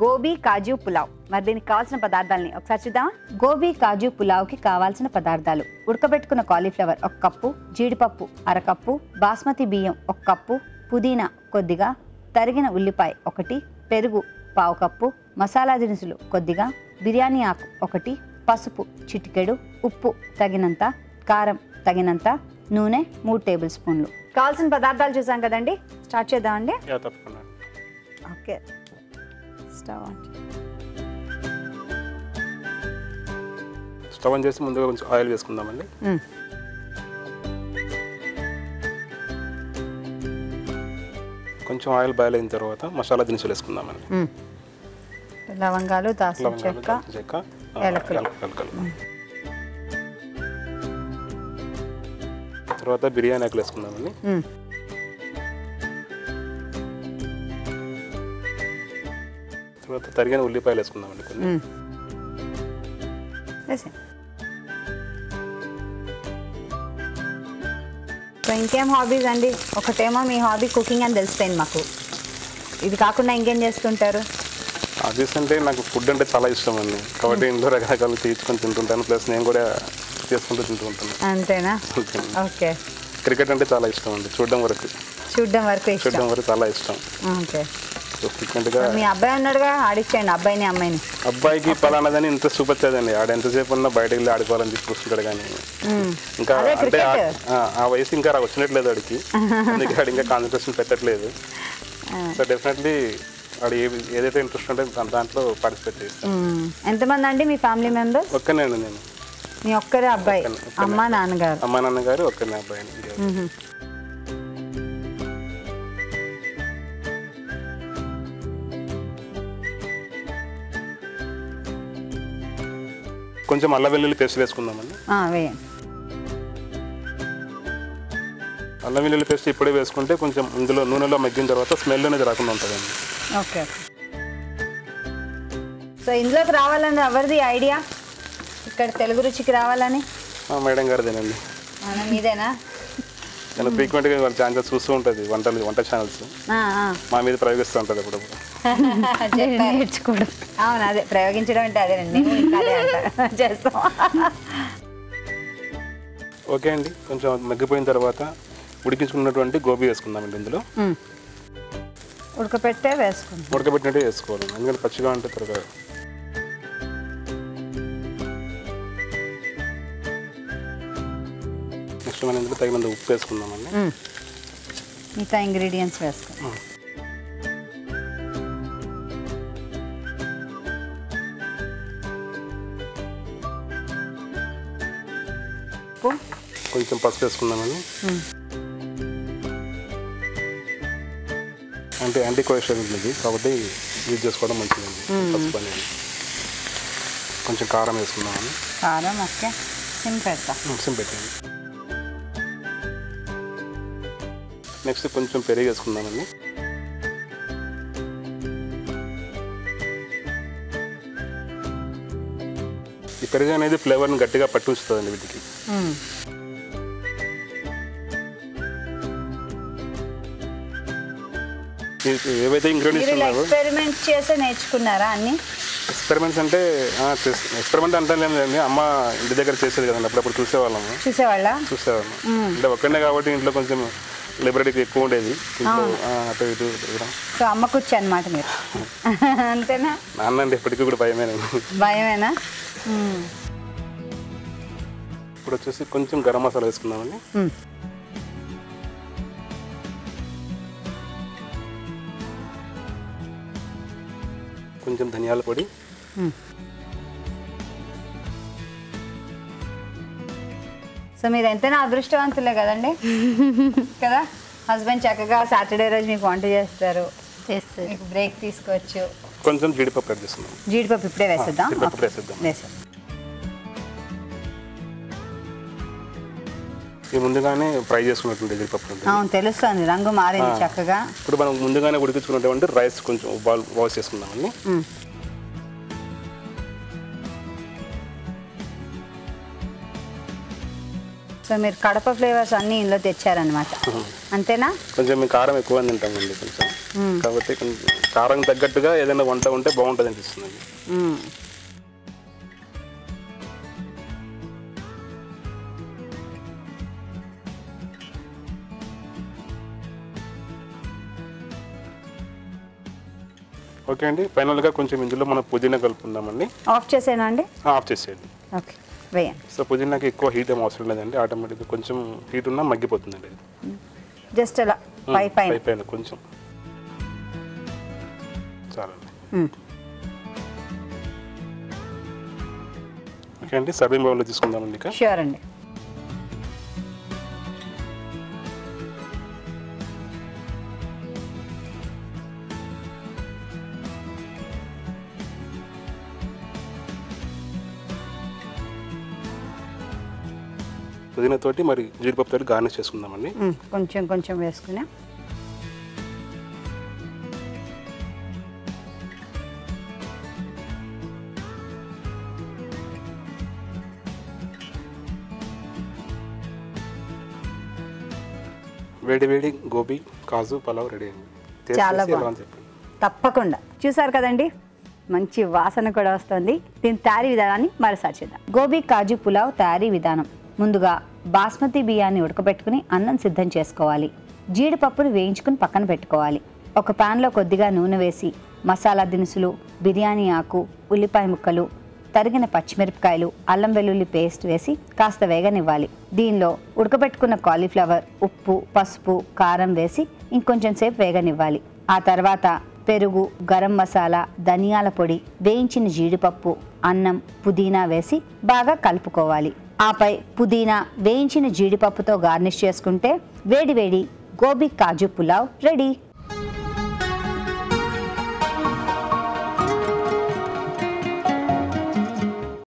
గోబీ కాజు పులావ్. మరి దీనికి కావాల్సిన పదార్థాలని ఒకసారి చూద్దాం. గోబీ కాజు పులావ్కి కావాల్సిన పదార్థాలు: ఉడకబెట్టుకున్న కాలీఫ్లవర్ 1 కప్పు, జీడిపప్పు 1/2 కప్పు, బాస్మతి బియ్యం 1 కప్పు, పుదీనా కొద్దిగా, తరిగిన ఉల్లిపాయ 1, పెరుగు 1/2 కప్పు, మసాలా దినుసులు కొద్దిగా, బిర్యానీ ఆకు 1, పసుపు చిటికెడు, ఉప్పు తగినంత, కారం తగినంత, నూనె 3 టేబుల్ స్పూన్లు. కావాల్సిన పదార్థాలు చూసాం కదండి, స్టార్ట్ చేద్దామండి. ఓకే, స్టవ్ ఆన్ చేసి ముందుగా కొంచెం ఆయిల్ వేసుకుందామండి. కొంచెం ఆయిల్ బాయిల్ అయిన తర్వాత మసాలా దినుసులు వేసుకుందామండి. లవంగాలు, దాల్చిన చెక్క, యాలకులు. తర్వాత బిర్యానీ ఆకులు వేసుకుందామండి. తర్వాత తరిగిన ఉల్లిపాయలు వేసుకుందామండి కొన్ని. సో ఇంకేం హాబీస్ అండి? ఒకటేమో మీ హాబీ కుకింగ్ అని తెలిసిపోయింది మాకు. ఇది కాకుండా ఇంకేం చేస్తుంటారు? హాబీస్ అంటే నాకు ఫుడ్ అంటే చాలా ఇష్టం అండి. కాబట్టి ఇంట్లో రకరకాలు తీసుకొని తింటుంటాను. ప్లస్ నేను కూడా చేసుకుంటూ తింటూ ఉంటాను. అంతేనా? ఓకే. క్రికెట్ అంటే చాలా ఇష్టం అండి. చూడడం వరకు చాలా ఇష్టం. ఓకే. ఫ్రీక్వెంట్గా మీ అబ్బాయి ఉన్నాడుగా, ఆడిచ్చేయండి అబ్బాయిని అమ్మాయిని. అబ్బాయికి పలానాదని ఇంట్రెస్ట్ చూపించదండి. ఆడ ఎంతసేపు ఉన్నా బయటకు వెళ్ళి ఆడుకోవాలని చెప్పి చూస్తుంటాడు. కానీ ఇంకా అంటే ఆ వయసు ఇంకా వచ్చినట్లేదు ఆడికి. అందుకే ఆడు ఇంకా కాన్సన్ట్రేషన్ పెట్టట్లేదు. సో డెఫినెట్లీ ఆడు ఏదైతే ఇంట్రెస్ట్ ఉంటే దాంట్లో పార్టిసిపేట్ చేస్తాను. ఎంతమంది అండి మీ ఫ్యామిలీ మెంబర్? ఒక్కనే అండి నేను. మీ ఒక్కరే అబ్బాయి? అమ్మా నాన్నగారు ఒక్కనే అబ్బాయి. కొంచెం అల్లం వెల్లుల్లి పేస్ట్ వేసుకుందామండి. వేయండి. అల్లం వెల్లుల్లి పేస్ట్ ఇప్పుడే వేసుకుంటే కొంచెం ఇందులో నూనెలో మగ్గిన తర్వాత స్మెల్ అనేది రాకుండా ఉంటుందండి. ఓకే. సో ఇందులోకి రావాలని ఎవరిది ఐడియా? ఇక్కడ తెలుగు రుచికి రావాలని మేడం గారిదేనండి. మీదేనా? నేను ఫ్రీక్వెంట్గా వాళ్ళ ఛానల్స్ చూస్తూ ఉంటుంది, వంట ఛానల్స్ మా మీద ప్రయోగిస్తూ ఉంటుంది అప్పుడప్పుడు. నేర్చుకోవడం. అవును, అదే ప్రయోగించడం అంటే అదేనండి, చేస్తాం. ఓకే అండి. కొంచెం మగ్గిపోయిన తర్వాత ఉడికించుకున్నటువంటి గోబీ వేసుకుందామండి. ఇందులో ఉడకబెట్టినట్టే వేసుకోవాలి, ఎందుకంటే పచ్చిగా ఉంటే త్వరగా. నెక్స్ట్ మనం ఇందులో తగినంత ఉప్పు వేసుకుందామండి. మిగతా ఇంగ్రీడియంట్స్ వేసుకుందాం. కొంచెం పసుపు వేసుకుందామండి. అంటే యాంటీ కోయిషన్ ఉంది కాబట్టి యూజ్ చేసుకోవడం మంచిదండి పసుపు అనేది. కొంచెం కారం వేసుకుందామండి. కారం ఓకే. సిమ్ పెట్టండి. నెక్స్ట్ కొంచెం పెరుగు వేసుకుందామండి. ఈ పెరుగు అనేది ఫ్లేవర్ని గట్టిగా పట్టి ఉంచుతుందండి వీటికి. ఏవైతే ఇంగ్రీడియంట్స్ ఎక్స్పెరిమెంట్ చేసి నేర్చుకున్నారా అన్ని? ఎక్స్పెరిమెంట్స్ అంటే ఎక్స్పెరిమెంట్ అంటేలేదండి, అమ్మ ఇంటి దగ్గర చేసేది కదండి, అప్పుడప్పుడు చూసేవాళ్ళము. చూసేవాళ్ళం అంటే ఒక్కడే కాబట్టి ఇంట్లో కొంచెం లిబరేటీ ఎక్కువ ఉండేది. అటు ఇటు సో అమ్మకు వచ్చి అనమాట మీరు. అంతేనా? నాన్న అంటే ఎప్పటికీ కూడా భయమేనా? ఇప్పుడు వచ్చేసి కొంచెం గరం మసాలా వేసుకుందామండి. కొంచెం ధనియాల పొడి. సో మీరు ఎంతైనా అదృష్టవంతులే కదండి కదా. హస్బెండ్ చక్కగా సాటర్డే రోజు మీకు వంట చేస్తారు, మీకు బ్రేక్ తీసుకోవచ్చు. కొంచెం జీడిపప్పు యాడ్ చేస్తున్నాం. జీడిపప్పు ఇప్పుడే వేసేద్దాం. ఇది ముందుగానే ఫ్రై చేసుకున్నటువంటి జీడిపప్పు. అవును, తెలుస్తుంది, రంగు మారింది చక్కగా. ఇప్పుడు మనం ముందుగానే ఉడికించుకున్నటువంటి రైస్ కొంచెం బాయిల్ చేసుకుందామండి. సో మీరు కడప ఫ్లేవర్స్ అన్నీ ఇందులో తెచ్చారనమాట, అంతేనా? కొంచెం మేము కారం ఎక్కువ తింటామండి కొంచెం. కాబట్టి కొంచెం కారం తగ్గట్టుగా ఏదైనా వంట ఉంటే బాగుంటుంది అనిపిస్తుంది. ఓకే అండి, ఫైనల్గా కొంచెం ఇందులో మనం పుదీనా కలుపుకుందామండి. ఆఫ్ చేసేనా అండి? ఆఫ్ చేసేయండి. ఓకే, వేయండి. సో పుదీనాకి ఎక్కువ హీట్ ఏం అవసరం లేదండి, ఆటోమేటిక్గా కొంచెం హీట్ ఉన్నా మగ్గిపోతుందండి. జస్ట్ అలా పైన కొంచెం చాలండి. ఓకే అండి, సర్వింగ్ బౌల్లో తీసుకుందామండి. ఇక ష్యూర్ అండి. పుదీనాతోటి మరి జీడిపప్పు తోటి గార్నిష్ చేసుకుందామండి. కొంచెం కొంచెం వేసుకున్నా. వేడి వేడి గోబీ కాజు పలావ్ రెడీ అండి. చాలా బాగుంది. తప్పకుండా చూసారు కదండి, మంచి వాసన కూడా వస్తుంది. దీని తయారీ విధానాన్ని మరోసారి చేద్దాం. గోబీ కాజు పులావ్ తయారీ విధానం: ముందుగా బాస్మతి బియ్యాన్ని ఉడకబెట్టుకుని అన్నం సిద్ధం చేసుకోవాలి. జీడిపప్పును వేయించుకుని పక్కన పెట్టుకోవాలి. ఒక ప్యాన్లో కొద్దిగా నూనె వేసి మసాలా దినుసులు, బిర్యానీ ఆకు, ఉల్లిపాయ ముక్కలు, తరిగిన పచ్చిమిరపకాయలు, అల్లం వెల్లుల్లి పేస్ట్ వేసి కాస్త వేగనివ్వాలి. దీనిలో ఉడకబెట్టుకున్న కాలీఫ్లవర్, ఉప్పు, పసుపు, కారం వేసి ఇంకొంచెం సేపు వేగనివ్వాలి. ఆ తర్వాత పెరుగు, గరం మసాలా, ధనియాల పొడి, వేయించిన జీడిపప్పు, అన్నం, పుదీనా వేసి బాగా కలుపుకోవాలి. ఆపై పుదీనా, వేయించిన జీడిపప్పుతో గార్నిష్ చేసుకుంటే వేడి వేడి గోబీ కాజు పులావ్ రెడీ.